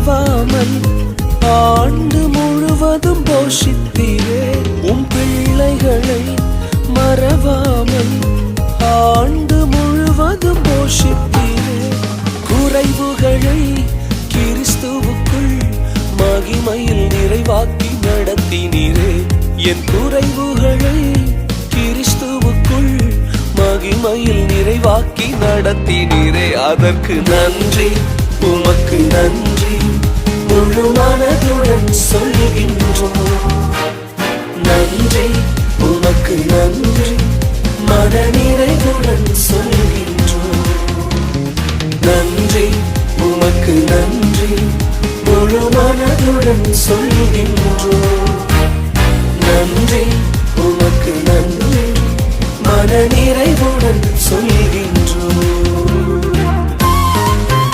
மறவாமல் ஆண்டு முழுவதும் போஷித்தீரே. உம் பிள்ளைகளை மறவாமல் ஆண்டு முழுவதும் போஷித்தீரே. குறைவுகளை கிறிஸ்துவுக்குள் மகிமையில் நிறைவாக்கி நடத்தினீரே. என் குறைவுகளை கிறிஸ்துவுக்குள் மகிமையில் நிறைவாக்கி நடத்தினீரே. அதற்கு நன்றி, உமக்கு நன்றி, முழு மனதுடன் சொல்கின்றோம். நன்றி, உமக்கு நன்றி, மன நிறைவுடன் சொல்கின்றோம். நன்றி, உமக்கு நன்றி, முழு மனதுடன் சொல்கின்றோம். நன்றி, உமக்கு நன்றி, மன நிறைவுடன் சொல்கின்றோம்.